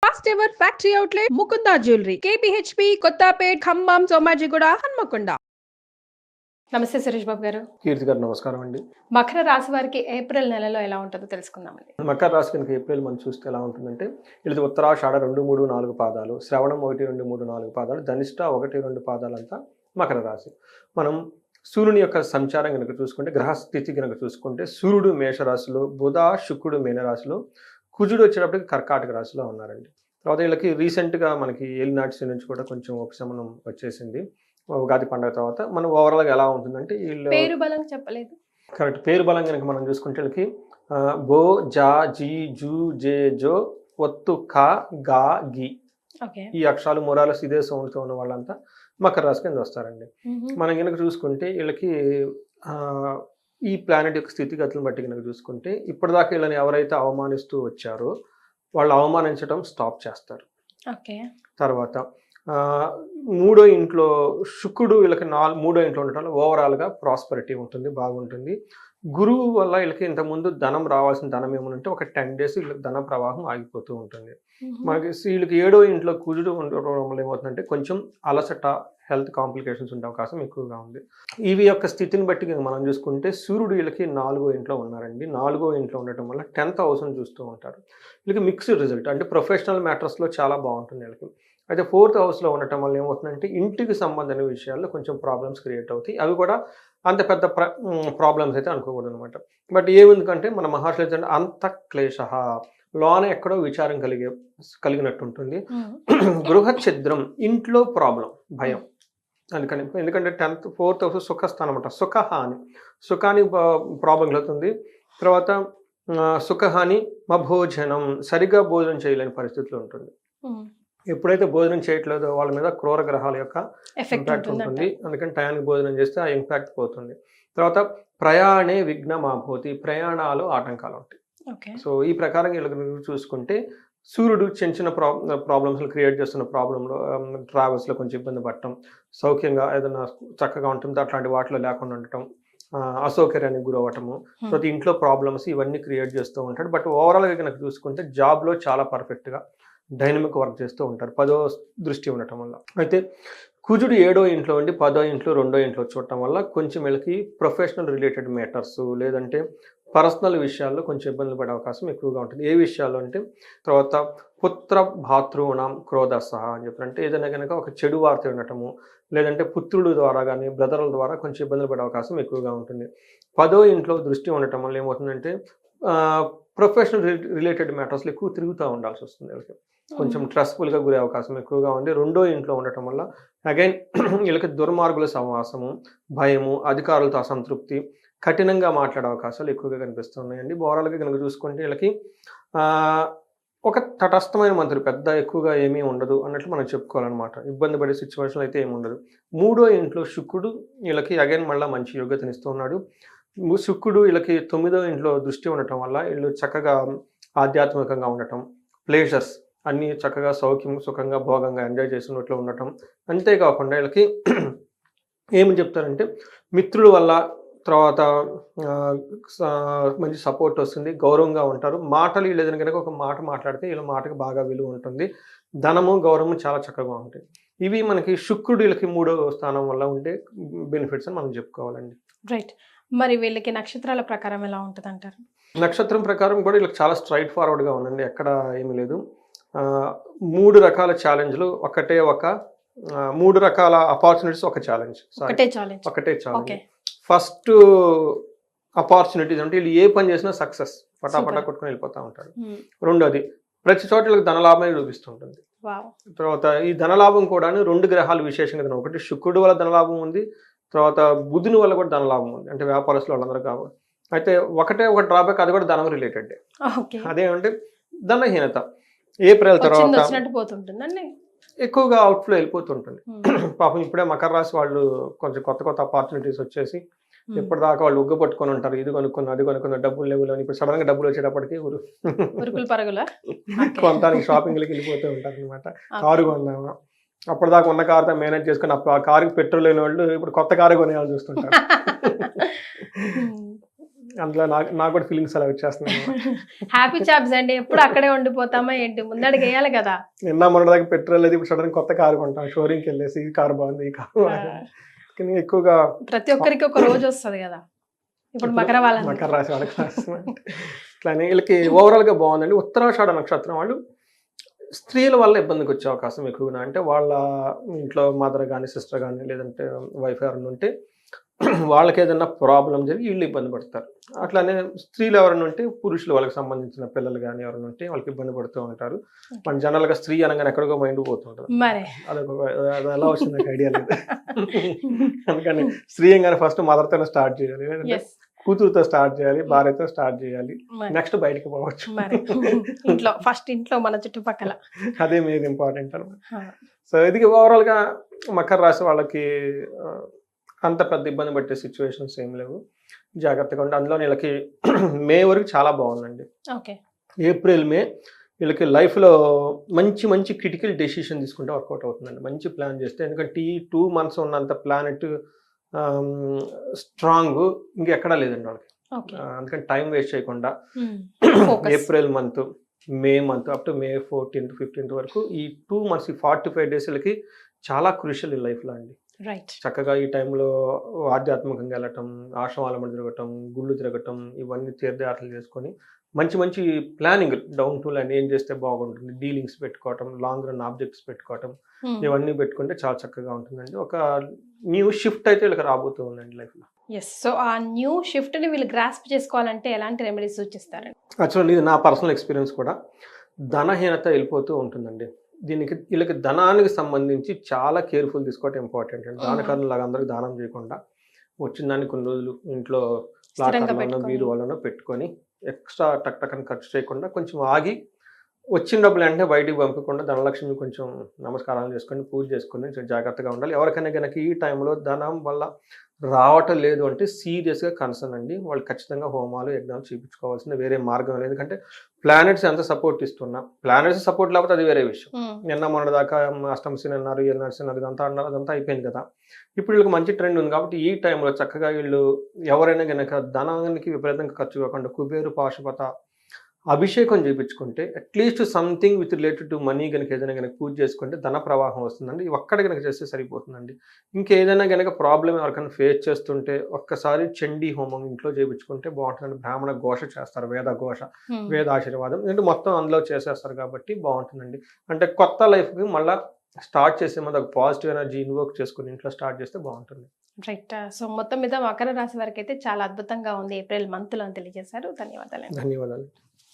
First ever factory outlet Mukunda jewellery KPHP Kothapet Khammam Somajiguda Hanamkonda. నమస్తే సురేష్ బాబు గారు. కీర్తి గారు నమస్కారం అండి. మకర రాశి వారికి ఏప్రిల్ నెలలో ఎలా ఉంటుందో తెలుసుకుందామండి. మకర రాశి కనుక ఏప్రిల్ మనం చూస్తే ఎలా ఉంటుందంటే ఇది ఉత్తరాషాఢ 2, 3, 4 పాదాలు, శ్రవణం 1, 2, 3, 4 పాదాలు, ధనిష్ట 1, 2 పాదాలంతా మకర రాశి. మనం సూర్యుని యొక్క సంచారం కనుక చూసుకుంటే, గ్రహస్థితి కనుక చూసుకుంటే సూర్యుడు మేషరాశిలో, బుధ శుక్రుడు మీనరాశిలో, కుజుడు వచ్చేటప్పటికి కర్కాటక రాశిలో ఉన్నారండి. తర్వాత వీళ్ళకి రీసెంట్గా మనకి ఏలినాటి శని నుంచి కూడా కొంచెం ఉపశమనం వచ్చేసింది ఉగాది పండుగ తర్వాత. మనం ఓవరాల్గా ఎలా ఉంటుందంటే వీళ్ళు పేరు బలం చెప్పలేదు. కరెక్ట్. పేరు బలం కనుక మనం చూసుకుంటే వీళ్ళకి బో, జా, జీ, జూ, జే, జో, ఒత్తు, కా, గా, గి ఈ అక్షరాలు మొరాలస్ ఇదే సౌండ్తో ఉన్న వాళ్ళంతా మకర రాశి కింద వస్తారండి. మనం కనుక చూసుకుంటే వీళ్ళకి ఈ ప్లానెట్ యొక్క స్థితిగతులను బట్టి కనుక చూసుకుంటే ఇప్పటిదాకా వీళ్ళని ఎవరైతే అవమానిస్తూ వచ్చారో వాళ్ళు అవమానించడం స్టాప్ చేస్తారు. తర్వాత మూడో ఇంట్లో శుక్రుడు వీళ్ళకి మూడో ఇంట్లో ఉండటం ఓవరాల్గా ప్రాస్పరిటీ ఉంటుంది, బాగుంటుంది. గురువు వల్ల వీళ్ళకి ఇంతకుముందు ధనం రావాల్సిన ధనం ఏమనంటే ఒక 10 days వీళ్ళకి ధన ప్రవాహం ఆగిపోతూ ఉంటుంది. మనకి వీళ్ళకి ఏడో ఇంట్లో కుజుడు ఉండడం వల్ల ఏమవుతుందంటే కొంచెం అలసట, హెల్త్ కాంప్లికేషన్స్ ఉండే అవకాశం ఎక్కువగా ఉంది. ఇవి యొక్క స్థితిని బట్టి మనం చూసుకుంటే సూర్యుడు వీళ్ళకి 4వ ఇంట్లో ఉన్నారండి. 4వ ఇంట్లో ఉండటం వల్ల 10th హౌస్ని చూస్తూ ఉంటారు. వీళ్ళకి మిక్స్డ్ రిజల్ట్, అంటే ప్రొఫెషనల్ మ్యాటర్స్లో చాలా బాగుంటుంది వీళ్ళకి. అయితే 4th హౌస్లో ఉండటం వల్ల ఏమవుతుందంటే ఇంటికి సంబంధించిన విషయాల్లో కొంచెం ప్రాబ్లమ్స్ క్రియేట్ అవుతాయి. అవి కూడా అంత పెద్ద ప్రాబ్లమ్స్ అయితే అనుకోకూడదు అనమాట. బట్ ఏముందుకంటే మన మహర్షులు ఏంటంటే అంత క్లేశ, లోన ఎక్కడో విచారం కలిగినట్టు ఉంటుంది. గృహ ఛిద్రం, ఇంట్లో ప్రాబ్లం, భయం. అందుకని ఎందుకంటే 4th హౌస్ సుఖస్థానం అనమాట. సుఖహాని, సుఖానికి ప్రాబ్లం అవుతుంది. తర్వాత సుఖహాని, మభోజనం, సరిగ్గా భోజనం చేయలేని పరిస్థితులు ఉంటుంది. ఎప్పుడైతే భోజనం చేయట్లేదో వాళ్ళ మీద క్రూర గ్రహాల యొక్క ఇంపాక్ట్ ఉంటుంది. అందుకని టయానికి భోజనం చేస్తే ఆ ఇంపాక్ట్ పోతుంది. తర్వాత ప్రయాణే విఘ్నమాభూతి, ప్రయాణాలు ఆటంకాలు ఉంటాయి. సో ఈ ప్రకారం వీళ్ళకి చూసుకుంటే సూర్యుడు చిన్న చిన్న ప్రాబ్లమ్స్ క్రియేట్ చేస్తున్న ప్రాబ్లంలో ట్రావెల్స్లో కొంచెం ఇబ్బంది పడటం, సౌఖ్యంగా ఏదైనా చక్కగా ఉంటుంది అట్లాంటి వాటిలో లేకుండా ఉండటం, అసౌకర్యానికి గురవ్వటము, తర్వాత ఇంట్లో ప్రాబ్లమ్స్ ఇవన్నీ క్రియేట్ చేస్తూ ఉంటాడు. బట్ ఓవరాల్గా కనుక చూసుకుంటే జాబ్లో చాలా పర్ఫెక్ట్గా డైనమిక్ వర్క్ చేస్తూ ఉంటారు 10వ దృష్టి ఉండటం వల్ల. అయితే కుజుడు 7వ ఇంట్లో ఉండి 10వ ఇంట్లో 2వ ఇంట్లో చూడటం వల్ల కొంచెం వీళ్ళకి ప్రొఫెషనల్ రిలేటెడ్ మ్యాటర్స్ లేదంటే పర్సనల్ విషయాల్లో కొంచెం ఇబ్బందులు పడే అవకాశం ఎక్కువగా ఉంటుంది. ఏ విషయాల్లో అంటే తర్వాత పుత్ర భాతృణం క్రోధస అని చెప్పారంటే ఏదైనా కనుక ఒక చెడు వార్త వినటము, లేదంటే పుత్రుడు ద్వారా కానీ బ్రదర్ల ద్వారా కొంచెం ఇబ్బందులు పడే అవకాశం ఎక్కువగా ఉంటుంది. 10వ ఇంట్లో దృష్టి ఉండటం వల్ల ఏమవుతుందంటే ప్రొఫెషనల్ రిలేటెడ్ మ్యాటర్స్లో ఎక్కువ తిరుగుతూ ఉండాల్సి వస్తుంది. వీళ్ళకి కొంచెం స్ట్రెస్ఫుల్గా గురే అవకాశం ఎక్కువగా ఉంది. 2వ ఇంట్లో ఉండటం వల్ల అగైన్ వీళ్ళకి దుర్మార్గుల సహవాసము, భయము, అధికారులతో అసంతృప్తి, కఠినంగా మాట్లాడే అవకాశాలు ఎక్కువగా కనిపిస్తున్నాయండి. ఓవరాల్గా కనుక చూసుకుంటే వీళ్ళకి ఒక తటస్థమైన మంత్రి, పెద్ద ఎక్కువగా ఏమీ ఉండదు అన్నట్లు మనం చెప్పుకోవాలన్నమాట. ఇబ్బంది పడే సిచ్యువేషన్ అయితే ఏమి ఉండదు. 3వ ఇంట్లో శుక్రుడు వీళ్ళకి అగైన్ మళ్ళీ మంచి యోగ్యతనిస్తూ ఉన్నాడు. శుక్రుడు వీళ్ళకి 9వ ఇంట్లో దృష్టి ఉండటం వల్ల వీళ్ళు చక్కగా ఆధ్యాత్మికంగా ఉండటం, ప్లేజర్స్ అన్నీ చక్కగా సౌఖ్యం, సుఖంగా, భోగంగా ఎంజాయ్ చేసినట్లు ఉండటం. అంతేకాకుండా వీళ్ళకి ఏమని చెప్తారంటే మిత్రుల వల్ల తర్వాత మంచి సపోర్ట్ వస్తుంది, గౌరవంగా ఉంటారు. మాటలు లేదని కనుక ఒక మాట మాట్లాడితే వీళ్ళ మాటకు బాగా విలువ ఉంటుంది. ధనము, గౌరవము చాలా చక్కగా ఉంటాయి. ఇవి మనకి శుక్రుడు వీళ్ళకి 3వ స్థానం వల్ల ఉండే బెనిఫిట్స్ అని మనం చెప్పుకోవాలండి. రైట్. మరి వీళ్ళకి నక్షత్రాల ప్రకారం ఎలా ఉంటుంది అంటారు? నక్షత్రం ప్రకారం కూడా వీళ్ళకి చాలా స్ట్రైట్ ఫార్వర్డ్గా ఉందండి. ఎక్కడ ఏమీ లేదు. 3 రకాల ఛాలెంజ్లు, 3 రకాల అపార్చునిటీస్, ఒకటే ఛాలెంజ్. ఫస్ట్ అపార్చునిటీస్ అంటే వీళ్ళు ఏ పని చేసినా సక్సెస్, పటాపటా కొట్టుకుని వెళ్ళిపోతూ ఉంటారు. రెండోది ప్రతి చోట వీళ్ళకి ధనలాభమే చూపిస్తుంటుంది. తర్వాత ఈ ధనలాభం కూడా 2 గ్రహాలు విశేషంగా, ఒకటి శుక్రుడు వల్ల ధనలాభం ఉంది, తర్వాత బుధుని వల్ల కూడా ధనలాభం ఉంది, అంటే వ్యాపారస్తులు వాళ్ళందరూ కాబట్టి. అయితే ఒక డ్రాబ్యాక్, అది కూడా ధనం రిలేటెడ్. అదేమంటే ధనహీనత. ఏప్రిల్ తర్వాత ఎక్కువగా అవుట్ఫ్లో వెళ్ళిపోతుంటుంది. పాపం ఇప్పుడే మకర రాశి వాళ్ళు కొంచెం కొత్త అపార్చునిటీస్ వచ్చేసి ఇప్పటిదాకా వాళ్ళు ఉగ్గు పట్టుకొని ఉంటారు, ఇది కొనుక్కున్నా అది కొనుక్కున్నా, డబ్బులు లేవు అని. ఇప్పుడు సడన్గా డబ్బులు వచ్చేటప్పటికి కొంతానికి షాపింగ్లకి వెళ్ళిపోతూ ఉంటారు అనమాట. కారు కొన్నాము, అప్పటిదాకా ఉన్న కారుతో మేనేజ్ చేసుకుని ఆ కారుకి పెట్రోల్ లేని వాళ్ళు ఇప్పుడు కొత్త కారు కొనేయాలని చూస్తుంటారు. అందులో నాకు కూడా ఫీలింగ్స్ అలా వచ్చేస్తున్నాయి. హ్యాపీ చాప్స్ అండి, ఎప్పుడు అక్కడే ఉండిపోతామా ఏంటి, ముందడుగు వేయాలి కదా. నిన్న మొన్న దాకా పెట్రోల్ లేదు, ఇప్పుడు సడన్ కొత్త కారు కొంటాం, షోరూమ్కి వెళ్ళేసి ఈ కారు బాగుంది, ఈ కారు బాగుంది. కానీ ఎక్కువగా ప్రతి ఒక్కరికి ఒక రోజు వస్తుంది కదా, ఇప్పుడు మకర రాశి వాళ్ళకి రాస్తున్నారు. ఇట్లానే వీళ్ళకి ఓవరాల్ గా బాగుందండి. ఉత్తరాషాఢ నక్షత్రం వాళ్ళు స్త్రీల వల్ల ఇబ్బందికి వచ్చే అవకాశం ఎక్కువగా, అంటే వాళ్ళ ఇంట్లో మదర్ కానీ సిస్టర్ కానీ లేదంటే వైఫ్ ఎవరైనా ఉంటే వాళ్ళకి ఏదైనా ప్రాబ్లం జరిగి వీళ్ళు ఇబ్బంది పడతారు. అట్లానే స్త్రీలు ఎవరైనా ఉంటే పురుషులు వాళ్ళకి సంబంధించిన పిల్లలు కానీ ఎవరైనా ఉంటే వాళ్ళకి ఇబ్బంది పడుతూ ఉంటారు. మన జనరల్గా స్త్రీ అనగానే ఎక్కడికో మైండ్ పోతుంటారు. అది ఎలా వచ్చింది నాకు ఐడియా లేదు. అందుకని స్త్రీ అనగానే ఫస్ట్ మదర్తోనే స్టార్ట్ చేయాలి, లేదంటే కూతురుతో స్టార్ట్ చేయాలి, భార్యతో స్టార్ట్ చేయాలి, నెక్స్ట్ బయటకు పోవచ్చు. ఇంట్లో ఫస్ట్ ఇంట్లో మన చుట్టుపక్కల అదే మీద ఇంపార్టెంట్ అనమాట. సో ఇది ఓవరాల్ గా మకర రాశి వాళ్ళకి అంత పెద్ద ఇబ్బంది పట్టే సిచ్యువేషన్స్ ఏం లేవు, జాగ్రత్తగా ఉండి. అందులో వీళ్ళకి మే వరకు చాలా బాగుందండి. ఏప్రిల్ మే వీళ్ళకి లైఫ్లో మంచి మంచి క్రిటికల్ డెసిషన్ తీసుకుంటే వర్కౌట్ అవుతుందండి, మంచి ప్లాన్ చేస్తే. ఎందుకంటే ఈ 2 months ఉన్నంత ప్లానెట్ స్ట్రాంగ్ ఇంకెక్కడా లేదండి వాళ్ళకి. అందుకని టైం వేస్ట్ చేయకుండా April month, May month up to May 14th 15th వరకు ఈ 2 months, ఈ 45 days వీళ్ళకి చాలా క్రూషియల్ ఈ లైఫ్లో అండి. చక్కగా ఈ టైంలో ఆధ్యాత్మికంగా వెళ్ళటం, ఆశ్రమాల తిరగటం, గుళ్ళు తిరగటం, ఇవన్నీ తీర్థయాత్రలు చేసుకొని మంచి మంచి ప్లానింగ్ డౌన్ టు లైన్ ఏం చేస్తే బాగుంటుంది, డీలింగ్స్ పెట్టుకోవటం, లాంగ్ రన్ ఆబ్జెక్ట్స్ పెట్టుకోవటం, ఇవన్నీ పెట్టుకుంటే చాలా చక్కగా ఉంటుందండి. ఒక న్యూ షిఫ్ట్ అయితే వీళ్ళకి రాబోతూ ఉందండి లైఫ్లో. సో ఆ న్యూ షిఫ్ట్ ని వీళ్ళు గ్రాస్ప్ చేసుకోవాలంటే ఎలాంటి రెమెడీస్ సూచిస్తారండి? యాక్చువల్లీ ఇది నా పర్సనల్ ఎక్స్పీరియన్స్ కూడా. ధనహీనత వెళ్ళిపోతూ ఉంటుందండి. వీళ్ళకి ధనానికి సంబంధించి చాలా కేర్ఫుల్ తీసుకోవటం ఇంపార్టెంట్ అండి. దానకర్ణలాగా అందరికి దానం చేయకుండా వచ్చిన దాన్ని కొన్ని రోజులు ఇంట్లో లాకర్లోనో బీరువాలోనో పెట్టుకొని ఎక్స్ట్రా టక్ టక్ అని ఖర్చు చేయకుండా కొంచెం ఆగి వచ్చిన డబ్బులు అంటే బయటికి పంపకుండా ధనలక్ష్మి కొంచెం నమస్కారాలు చేసుకొని పూజ చేసుకొని జాగ్రత్తగా ఉండాలి. ఎవరికైనా కనుక ఈ టైంలో ధనం వల్ల రావటం లేదు అంటే సీరియస్గా కన్సర్న్ అండి. వాళ్ళు ఖచ్చితంగా హోమాలు యజ్ఞాలు చేయించుకోవాల్సిన వేరే మార్గం లేదు. ఎందుకంటే ప్లానెట్స్ ఎంత సపోర్ట్ ఇస్తున్నా, ప్లానెట్స్ సపోర్ట్ లేకపోతే అది వేరే విషయం. నిన్న మొన్న దాకా అష్టమశని అన్నారు, ఏలినాటి శని అదంతా అన్నారు, అదంతా అయిపోయింది కదా. ఇప్పుడు వీళ్ళకి మంచి ట్రెండ్ ఉంది కాబట్టి ఈ టైంలో చక్కగా వీళ్ళు ఎవరైనా కనుక ధనానికి విపరీతంగా ఖర్చు కాకుండా కుబేరు పాశుపత అభిషేకం చేయించుకుంటే at least something with related to money కనుక ఏదైనా కనుక పూజ చేసుకుంటే ధన ప్రవాహం వస్తుందండి. ఒక్కడ కనుక చేస్తే సరిపోతుందండి. ఇంకేదైనా కనుక ప్రాబ్లం ఎవరికైనా ఫేస్ చేస్తుంటే ఒక్కసారి చండీ హోమం ఇంట్లో చేయించుకుంటే బాగుంటుందండి. బ్రాహ్మణ ఘోష చేస్తారు, వేద ఘోష, వేద ఆశీర్వాదం, అంటే మొత్తం అందులో చేసేస్తారు కాబట్టి బాగుంటుందండి. అంటే కొత్త లైఫ్కి మళ్ళీ స్టార్ట్ చేసే ముందు ఒక పాజిటివ్ ఎనర్జీ ఇన్వోక్ చేసుకుని ఇంట్లో స్టార్ట్ చేస్తే బాగుంటుంది. రైట్. సో మొత్తం మీద మకర రాశి వారికి అయితే చాలా అద్భుతంగా ఉంది ఏప్రిల్ మంత్లో అని తెలియజేశారు. ధన్యవాదాలు.